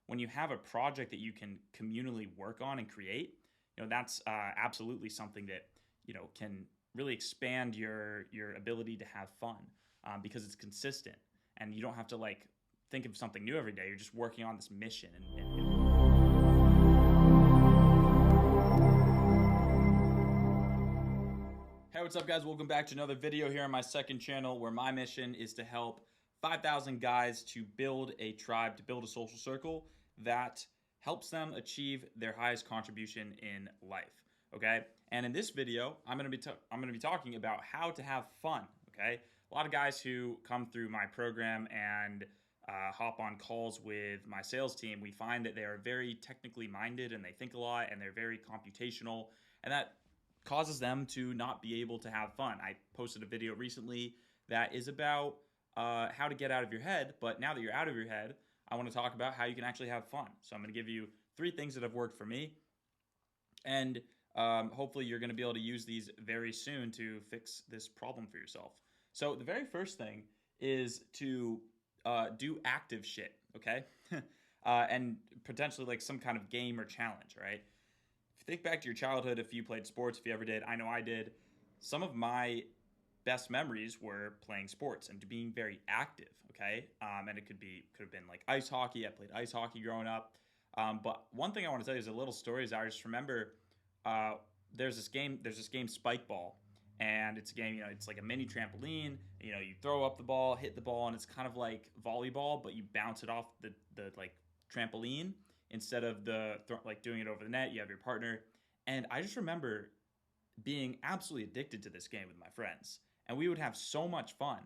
when you have a project that you can communally work on and create, that's absolutely something that can really expand your ability to have fun, because it's consistent and you don't have to like think of something new every day. You're just working on this mission Hey, what's up, guys? Welcome back to another video here on my second channel, where my mission is to help 5,000 guys to build a tribe, to build a social circle that helps them achieve their highest contribution in life. Okay, and in this video, I'm gonna be talking about how to have fun. Okay, a lot of guys who come through my program and hop on calls with my sales team, we find that they are very technically minded and they think a lot and they're very computational, and that causes them to not be able to have fun. I posted a video recently that is about how to get out of your head, but now that you're out of your head, I want to talk about how you can actually have fun. So I'm going to give you 3 things that have worked for me, and hopefully you're going to be able to use these very soon to fix this problem for yourself. So the very first thing is to do active shit, okay? And potentially like some kind of game or challenge, right? Think back to your childhood, if you played sports, if you ever did. I know I did. Some of my best memories were playing sports and being very active, okay? And it could have been like ice hockey. I played ice hockey growing up. But one thing I want to tell you is a little story. Is I just remember there's this game Spike Ball, and it's a game. It's like a mini trampoline. You throw up the ball, hit the ball, and it's kind of like volleyball, but you bounce it off the like trampoline instead of like doing it over the net. You have your partner, and I just remember being absolutely addicted to this game with my friends, and we would have so much fun.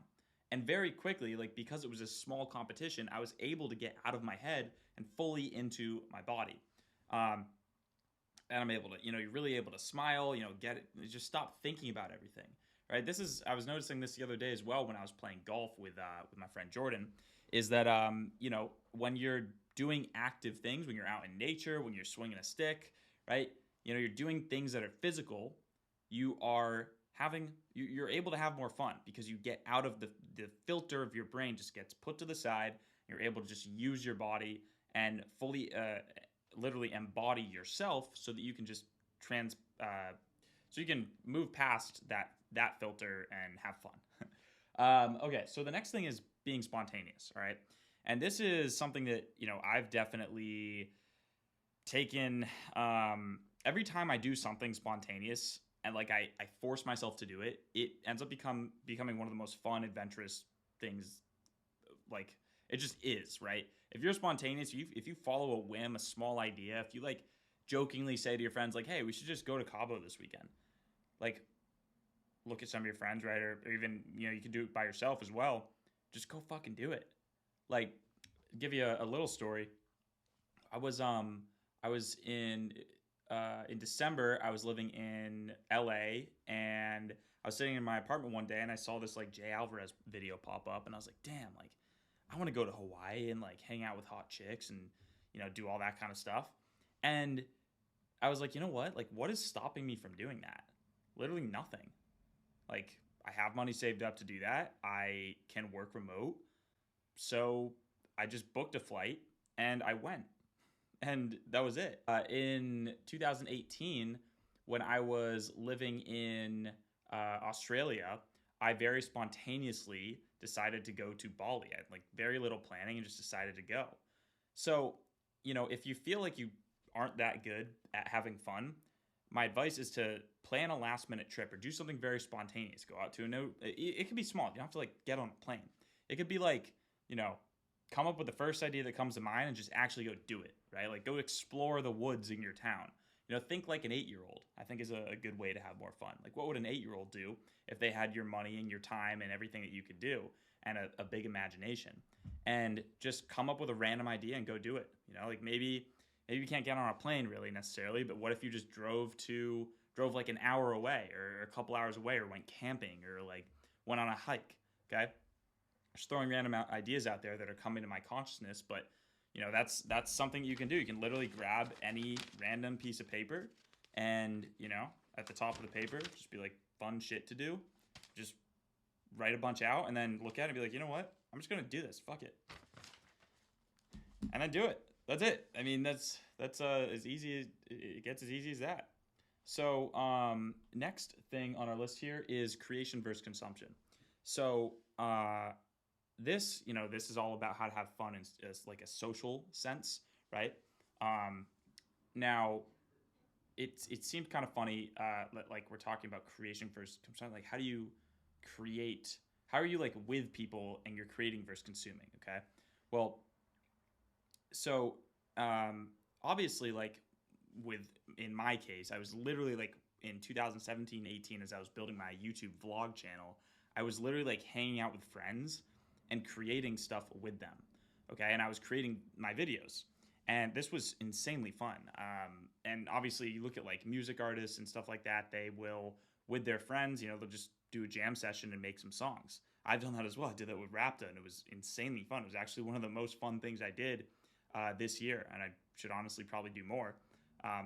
And very quickly, like, because it was a small competition, I was able to get out of my head and fully into my body. And I'm able to, you're really able to smile, get it, just stop thinking about everything, right? I was noticing this the other day as well when I was playing golf with my friend Jordan, is that, when you're doing active things, when you're out in nature, when you're swinging a stick, right? You're doing things that are physical, you're able to have more fun because you get out of the filter of your brain just gets put to the side. You're able to just use your body and fully, literally embody yourself, so that you can just so you can move past that filter and have fun. Okay, so the next thing is being spontaneous. All right, and this is something that I've definitely taken. Every time I do something spontaneous and like I force myself to do it, it ends up becoming one of the most fun, adventurous things. Like, it just is, right? If you're spontaneous, if you follow a whim, a small idea, if you like jokingly say to your friends like, "Hey, we should just go to Cabo this weekend," like, look at some of your friends, right? Or even you can do it by yourself as well. Just go fucking do it. Like, give you a little story. I was in December. I was living in LA, and I was sitting in my apartment one day, and I saw this like Jay Alvarez video pop up, and I was like, damn, like, I want to go to Hawaii and like hang out with hot chicks and do all that kind of stuff. And I was like, you know what? Like, what is stopping me from doing that? Literally nothing. Like, I have money saved up to do that. I can work remote. So I just booked a flight and I went. And that was it. In 2018, when I was living in Australia, I very spontaneously decided to go to Bali. I had like very little planning and just decided to go. So, if you feel like you aren't that good at having fun, my advice is to plan a last minute trip or do something very spontaneous. Go out to it could be small. You don't have to like get on a plane. It could be like, come up with the first idea that comes to mind and just actually go do it, right? Like, go explore the woods in your town. Think like an 8-year-old, I think, is a good way to have more fun. Like, what would an 8-year-old do if they had your money and your time and everything that you could do and a big imagination? And just come up with a random idea and go do it. Like, maybe you can't get on a plane really necessarily, but what if you just drove like an hour away or a couple hours away, or went camping, or like went on a hike, okay? Just throwing random ideas out there that are coming to my consciousness, but that's something you can do. You can literally grab any random piece of paper and, at the top of the paper, just be like, fun shit to do. Just write a bunch out and then look at it and be like, you know what? I'm just going to do this. Fuck it. And then do it. That's it. I mean, that's as easy as it gets, as easy as that. So, next thing on our list here is creation versus consumption. So, this, this is all about how to have fun in as like a social sense, right? Um, Now, it seemed kind of funny, like we're talking about creation versus consumption. Like, how do you create? How are you like with people and you're creating versus consuming? Okay, well, so um, obviously, like with in my case, I was literally like in 2017, 18, as I was building my YouTube vlog channel, I was literally like hanging out with friends and creating stuff with them. Okay, and I was creating my videos, and this was insanely fun. And obviously, you look at like music artists and stuff like that; they will with their friends, they'll just do a jam session and make some songs. I've done that as well. I did that with Rapta, and it was insanely fun. It was actually one of the most fun things I did this year, and I should honestly probably do more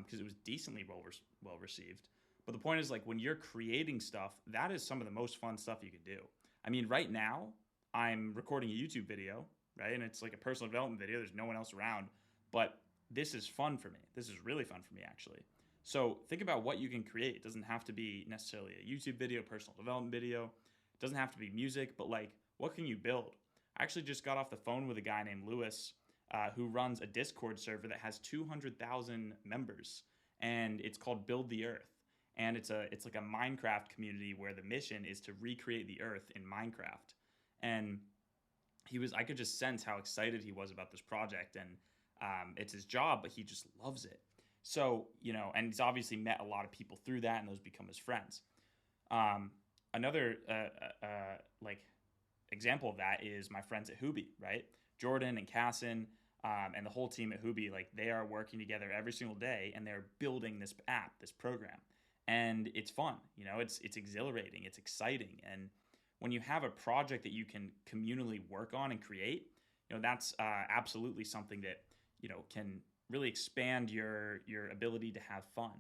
because it was decently well received. But the point is, like when you're creating stuff, that is some of the most fun stuff you can do. I mean, right now I'm recording a YouTube video, right, and it's like a personal development video. There's no one else around, but this is fun for me. This is really fun for me, actually. So think about what you can create. It doesn't have to be necessarily a YouTube video, personal development video. It doesn't have to be music, but like, what can you build? I actually just got off the phone with a guy named Lewis who runs a Discord server that has 200,000 members, and it's called Build the Earth. And it's like a Minecraft community where the mission is to recreate the Earth in Minecraft. And I could just sense how excited he was about this project, and it's his job, but he just loves it. So and he's obviously met a lot of people through that, and those become his friends. Um, Another like example of that is my friends at Hubi, right? Jordan and Casson and the whole team at Hubi, like they are working together every single day, and they're building this app, this program, and it's fun. It's exhilarating, it's exciting, and when you have a project that you can communally work on and create, that's absolutely something that can really expand your ability to have fun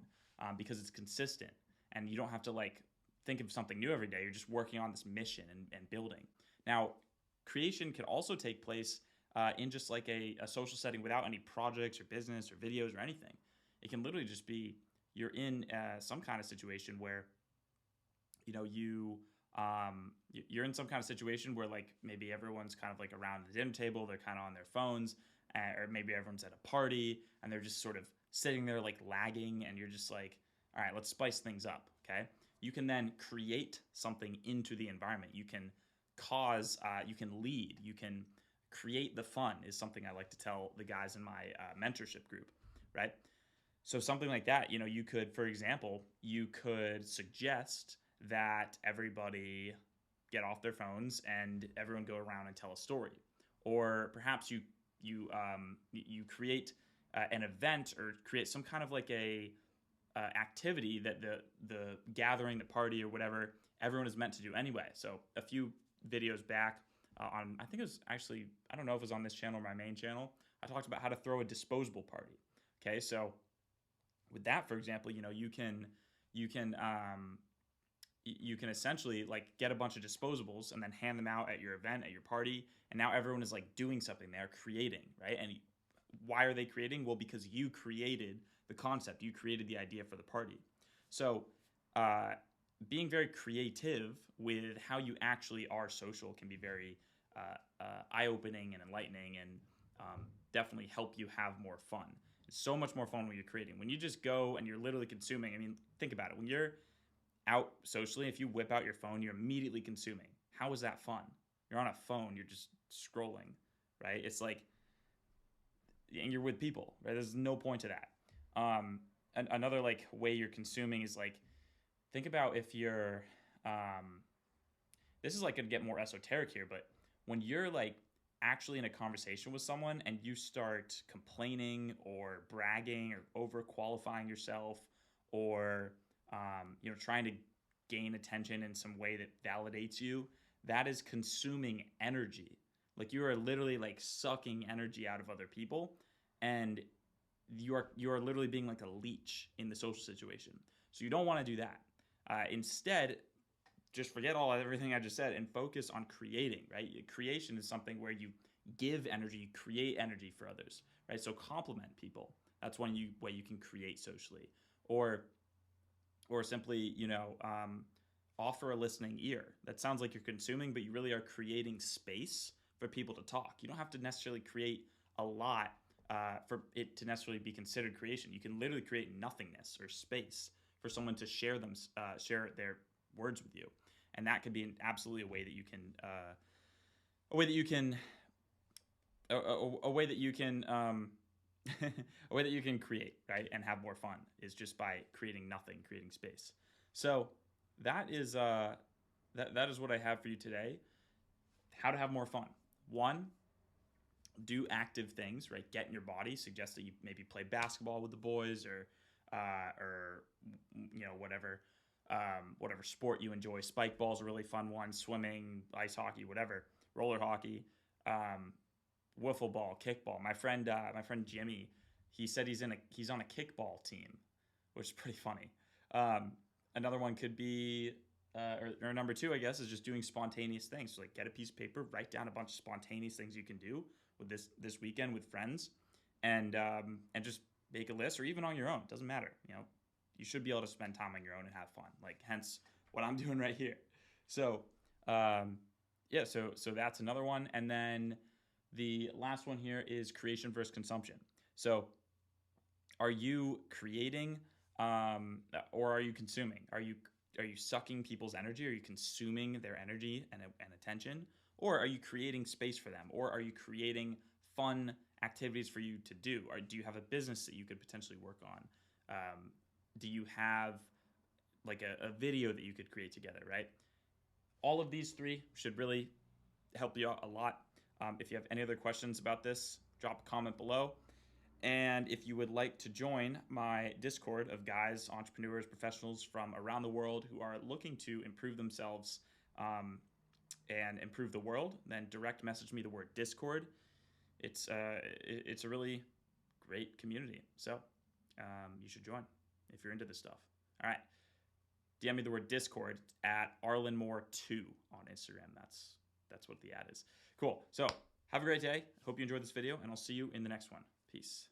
because it's consistent, and you don't have to like think of something new every day. You're just working on this mission and building. Now, creation can also take place in just like a social setting without any projects or business or videos or anything. It can literally just be you're in some kind of situation where you're in some kind of situation where like maybe everyone's kind of like around the dinner table, they're kind of on their phones, or maybe everyone's at a party and they're just sort of sitting there like lagging, and you're just like, all right, let's spice things up. Okay, you can then create something into the environment. You can you can lead, you can create the fun, is something I like to tell the guys in my mentorship group, right? So something like that, you could, for example, you could suggest that everybody get off their phones and everyone go around and tell a story, or perhaps you create an event or create some kind of like a activity that the gathering, the party, or whatever everyone is meant to do anyway. So a few videos back on, I think it was actually, I don't know if it was on this channel or my main channel, I talked about how to throw a disposable party. Okay, so with that, for example, you can you can essentially like get a bunch of disposables and then hand them out at your event, at your party, and now everyone is like doing something. They're creating, right? And why are they creating? Well, because you created the concept, you created the idea for the party. So uh, being very creative with how you actually are social can be very eye-opening and enlightening, and definitely help you have more fun. It's so much more fun when you're creating. When you just go and you're literally consuming, I mean, think about it. When you're out socially, if you whip out your phone, you're immediately consuming. How is that fun? You're on a phone, you're just scrolling, right? It's like, and you're with people, right? There's no point to that. Another like way you're consuming is like, think about if you're, this is like gonna get more esoteric here, but when you're like actually in a conversation with someone and you start complaining or bragging or over qualifying yourself, or trying to gain attention in some way that validates you, that is consuming energy. Like you are literally like sucking energy out of other people, and you are literally being like a leech in the social situation. So you don't want to do that. Instead, just forget everything I just said and focus on creating. Right, creation is something where you give energy, you create energy for others, right? So compliment people. That's one way you can create socially, or simply, offer a listening ear. That sounds like you're consuming, but you really are creating space for people to talk. You don't have to necessarily create a lot for it to necessarily be considered creation. You can literally create nothingness or space for someone to share their words with you, and that could be absolutely a way that you can a way that you can a way that you can a way that you can create, right, and have more fun is just by creating nothing, creating space. So that is that is what I have for you today. How to have more fun. One, do active things, right? Get in your body. Suggest that you maybe play basketball with the boys, or whatever whatever sport you enjoy. Spike ball's a really fun one. Swimming, ice hockey, whatever. Roller hockey, wiffle ball, kickball. My friend Jimmy, he said he's on a kickball team, which is pretty funny. Another one could be, or number two, I guess, is just doing spontaneous things. So like, get a piece of paper, write down a bunch of spontaneous things you can do with this weekend with friends, and just make a list, or even on your own. It doesn't matter. You should be able to spend time on your own and have fun. Like, hence what I'm doing right here. So yeah, so that's another one. And then the last one here is creation versus consumption. So are you creating, or are you consuming? Are you sucking people's energy? Are you consuming their energy and attention? Or are you creating space for them? Or are you creating fun activities for you to do? Or do you have a business that you could potentially work on? Do you have like a video that you could create together, right? All of these three should really help you out a lot. If you have any other questions about this, drop a comment below. And if you would like to join my Discord of guys, entrepreneurs, professionals from around the world who are looking to improve themselves and improve the world, then direct message me the word Discord. It's a really great community. So you should join if you're into this stuff. All right. DM me the word Discord at ArlenMoore2 on Instagram. That's what the ad is. Cool. So have a great day. Hope you enjoyed this video, and I'll see you in the next one. Peace.